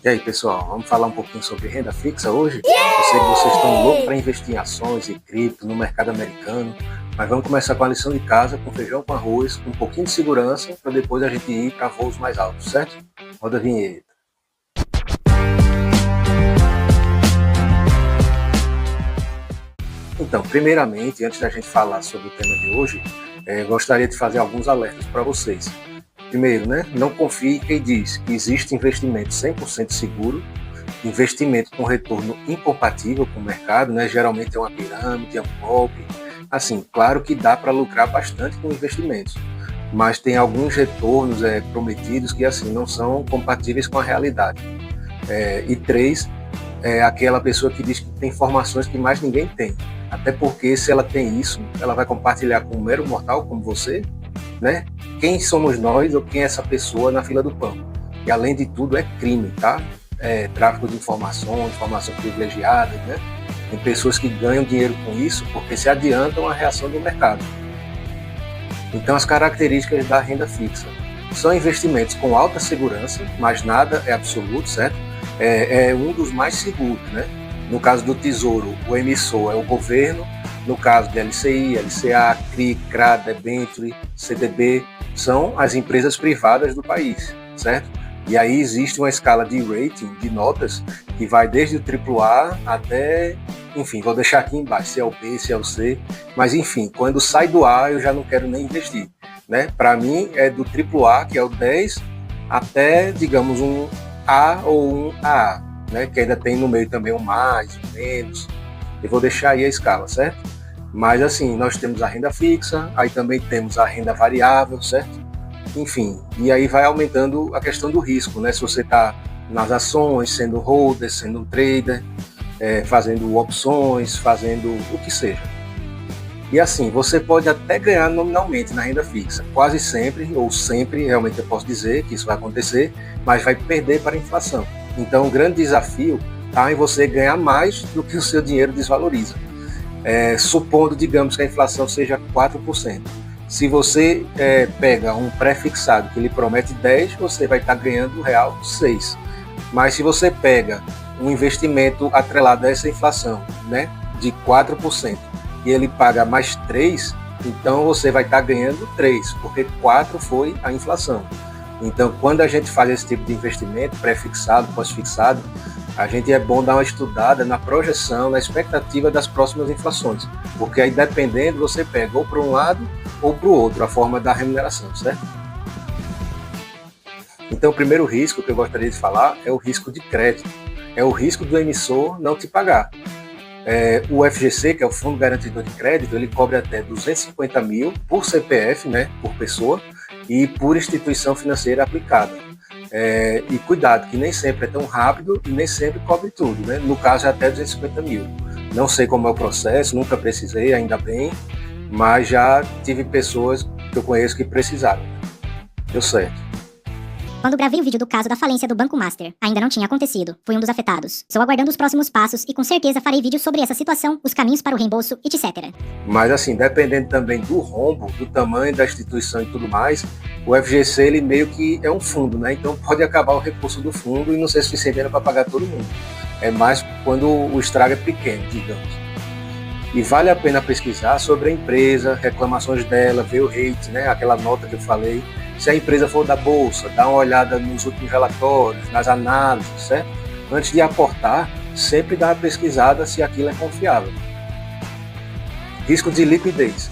E aí, pessoal, vamos falar um pouquinho sobre renda fixa hoje? Eu sei que vocês estão loucos para investir em ações e cripto no mercado americano, mas vamos começar com a lição de casa, com feijão com arroz, com um pouquinho de segurança, para depois a gente ir para voos mais altos, certo? Roda a vinheta. Então, primeiramente, antes da gente falar sobre o tema de hoje, gostaria de fazer alguns alertas para vocês. Primeiro, né, não confie em quem diz que existe investimento 100% seguro, investimento com retorno incompatível com o mercado, né, geralmente é uma pirâmide, é um golpe. Assim, claro que dá para lucrar bastante com investimentos, mas tem alguns retornos prometidos que assim não são compatíveis com a realidade. E três, é aquela pessoa que diz que tem informações que mais ninguém tem. Até porque se ela tem isso, ela vai compartilhar com um mero mortal como você, né? Quem somos nós ou quem é essa pessoa na fila do pão? E além de tudo é crime, tá? Tráfico de informação privilegiada, né? Tem pessoas que ganham dinheiro com isso porque se adiantam à reação do mercado. Então as características da renda fixa são investimentos com alta segurança, mas nada é absoluto, certo? É um dos mais seguros, né? No caso do Tesouro, o emissor é o governo. No caso de LCI, LCA, CRI, CRA, debênture, CDB, são as empresas privadas do país, certo? E aí existe uma escala de rating, de notas, que vai desde o AAA até, enfim, vou deixar aqui embaixo, se é o B, se é o C, mas enfim, quando sai do A eu já não quero nem investir, né? Para mim é do AAA, que é o 10, até, digamos, um A ou um AA, né? Que ainda tem no meio também um mais, um menos, eu vou deixar aí a escala, certo? Mas assim, nós temos a renda fixa, aí também temos a renda variável, certo? Enfim, e aí vai aumentando a questão do risco, né? Se você está nas ações, sendo holder, sendo um trader, fazendo opções, fazendo o que seja. E assim, você pode até ganhar nominalmente na renda fixa, quase sempre, ou sempre, realmente eu posso dizer que isso vai acontecer, mas vai perder para a inflação. Então o grande desafio está em você ganhar mais do que o seu dinheiro desvaloriza. Supondo, digamos, que a inflação seja 4%. Se você pega um pré-fixado que ele promete 10, você vai estar ganhando real 6. Mas se você pega um investimento atrelado a essa inflação, né, de 4%, e ele paga mais 3, então você vai estar ganhando 3, porque 4 foi a inflação. Então, quando a gente faz esse tipo de investimento, pré-fixado, pós-fixado, a gente é bom dar uma estudada na projeção, na expectativa das próximas inflações, porque aí dependendo você pega ou para um lado ou para o outro, a forma da remuneração, certo? Então o primeiro risco que eu gostaria de falar é o risco de crédito, é o risco do emissor não te pagar. O FGC, que é o Fundo Garantidor de Crédito, ele cobre até 250 mil por CPF, né, por pessoa, e por instituição financeira aplicada. E cuidado, que nem sempre é tão rápido e nem sempre cobre tudo, né? No caso é até 250 mil. Não sei como é o processo, nunca precisei, ainda bem, mas já tive pessoas que eu conheço que precisaram. Deu certo. Quando gravei o vídeo do caso da falência do Banco Master, ainda não tinha acontecido, fui um dos afetados. Estou aguardando os próximos passos e com certeza farei vídeo sobre essa situação, os caminhos para o reembolso, etc. Mas assim, dependendo também do rombo, do tamanho da instituição e tudo mais, o FGC ele meio que é um fundo, né? Então pode acabar o recurso do fundo e não ser suficiente para pagar todo mundo. É mais quando o estrago é pequeno, digamos. E vale a pena pesquisar sobre a empresa, reclamações dela, ver o rate, né? Aquela nota que eu falei. Se a empresa for da bolsa, dá uma olhada nos últimos relatórios, nas análises, certo? Antes de aportar, sempre dá uma pesquisada se aquilo é confiável. Risco de liquidez.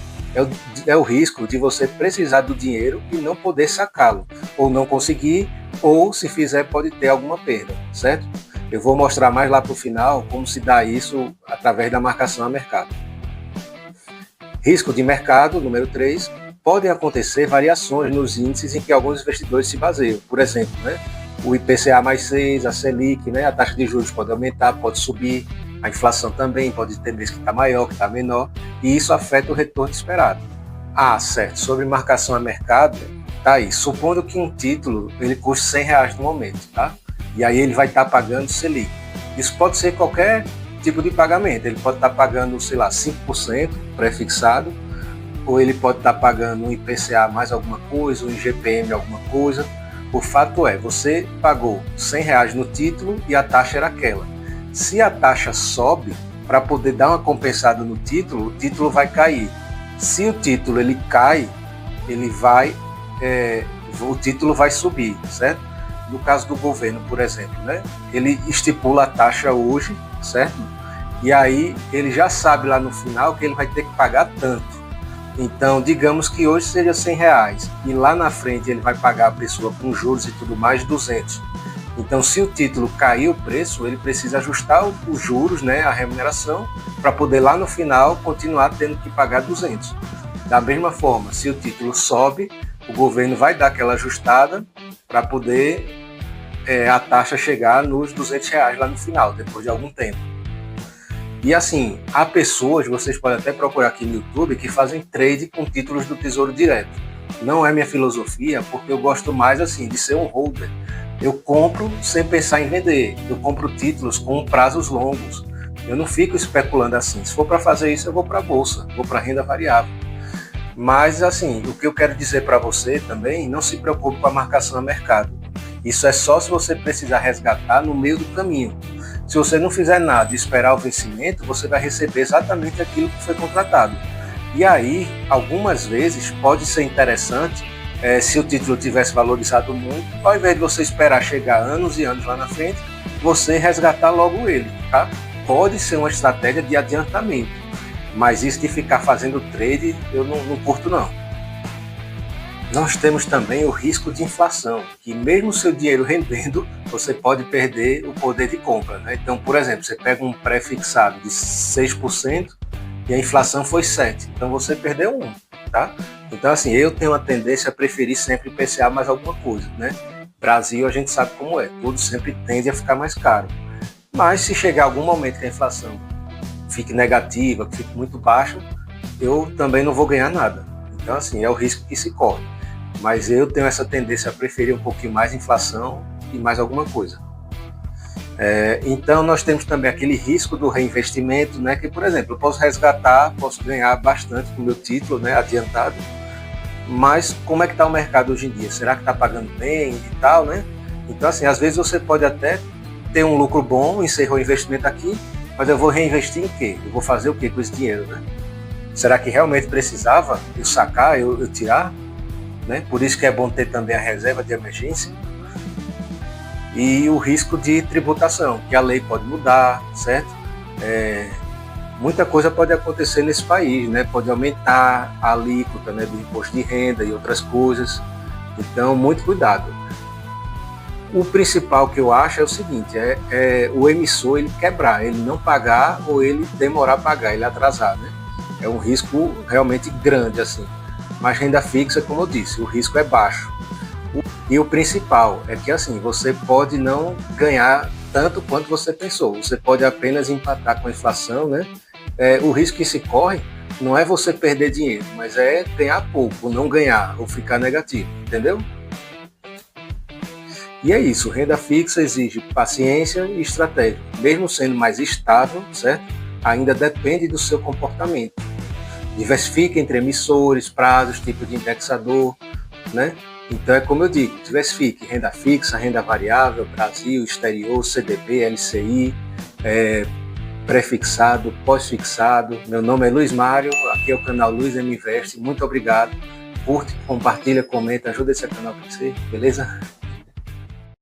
É o risco de você precisar do dinheiro e não poder sacá-lo, ou não conseguir, ou se fizer pode ter alguma perda, certo? Eu vou mostrar mais lá para o final como se dá isso através da marcação a mercado. Risco de mercado, número 3. Podem acontecer variações nos índices em que alguns investidores se baseiam. Por exemplo, né, o IPCA mais 6, a Selic, né, a taxa de juros pode aumentar, pode subir, a inflação também pode ter mês que está maior, que está menor, e isso afeta o retorno esperado. Certo, sobre marcação a mercado, tá aí, supondo que um título ele custe R$100 no momento, tá? E aí ele vai estar pagando Selic. Isso pode ser qualquer tipo de pagamento, ele pode estar pagando, sei lá, 5% pré-fixado, ou ele pode estar pagando um IPCA mais alguma coisa, um IGPM alguma coisa, O fato é, você pagou R$100 no título e a taxa era aquela. Se a taxa sobe, para poder dar uma compensada no título, o título vai cair. Se o título ele cai, o título vai subir, certo? No caso do governo, por exemplo, né? Ele estipula a taxa hoje, certo? E aí ele já sabe lá no final que ele vai ter que pagar tanto. Então, digamos que hoje seja R$100 e lá na frente ele vai pagar a pessoa com juros e tudo mais 200. Então, se o título cair o preço, ele precisa ajustar os juros, né, a remuneração, para poder lá no final continuar tendo que pagar 200. Da mesma forma, se o título sobe, o governo vai dar aquela ajustada para poder a taxa chegar nos R$200 lá no final, depois de algum tempo. E assim, há pessoas, vocês podem até procurar aqui no YouTube, que fazem trade com títulos do Tesouro Direto. Não é minha filosofia, porque eu gosto mais assim de ser um holder. Eu compro sem pensar em vender. Eu compro títulos com prazos longos. Eu não fico especulando assim. Se for para fazer isso, eu vou para a bolsa, vou para a renda variável. Mas assim, o que eu quero dizer para você também, não se preocupe com a marcação a mercado. Isso é só se você precisar resgatar no meio do caminho. Se você não fizer nada e esperar o vencimento, você vai receber exatamente aquilo que foi contratado. E aí, algumas vezes, pode ser interessante, se o título tivesse valorizado muito, ao invés de você esperar chegar anos e anos lá na frente, você resgatar logo ele, tá? Pode ser uma estratégia de adiantamento, mas isso de ficar fazendo trade, eu não curto não. Nós temos também o risco de inflação, que mesmo o seu dinheiro rendendo, você pode perder o poder de compra, né? Então, por exemplo, você pega um pré-fixado de 6% e a inflação foi 7%, então você perdeu 1%, tá? Então, assim, eu tenho uma tendência a preferir sempre IPCA mais alguma coisa, né? Brasil, a gente sabe como é, tudo sempre tende a ficar mais caro. Mas se chegar algum momento que a inflação fique negativa, que fique muito baixa, eu também não vou ganhar nada. Então, assim, é o risco que se corre. Mas eu tenho essa tendência a preferir um pouquinho mais inflação e mais alguma coisa. Então, nós temos também aquele risco do reinvestimento, né? Que, por exemplo, eu posso resgatar, posso ganhar bastante com o meu título, né, adiantado, mas como é que está o mercado hoje em dia? Será que está pagando bem e tal, né? Então, assim, às vezes você pode até ter um lucro bom, encerrou o investimento aqui, mas eu vou reinvestir em quê? Eu vou fazer o quê com esse dinheiro, né? Será que realmente precisava eu sacar, eu tirar? Né? Por isso que é bom ter também a reserva de emergência. E o risco de tributação, que a lei pode mudar, certo? Muita coisa pode acontecer nesse país, né? Pode aumentar a alíquota, né, do imposto de renda e outras coisas. Então, muito cuidado. O principal que eu acho é o seguinte, o emissor ele quebrar, ele não pagar ou ele demorar a pagar, ele atrasar, né? É um risco realmente grande, assim. Mas renda fixa, como eu disse, o risco é baixo. E o principal é que, assim, você pode não ganhar tanto quanto você pensou. Você pode apenas empatar com a inflação, né? O risco que se corre não é você perder dinheiro, mas é ganhar pouco, não ganhar, ou ficar negativo, entendeu? E é isso, renda fixa exige paciência e estratégia. Mesmo sendo mais estável, certo? Ainda depende do seu comportamento. Diversifique entre emissores, prazos, tipo de indexador, né? Então é como eu digo, diversifique renda fixa, renda variável, Brasil, exterior, CDB, LCI, pré-fixado, pós-fixado. Meu nome é Luiz Mário, aqui é o canal Luiz M Invest. Muito obrigado. Curte, compartilha, comenta, ajuda esse canal a crescer, beleza?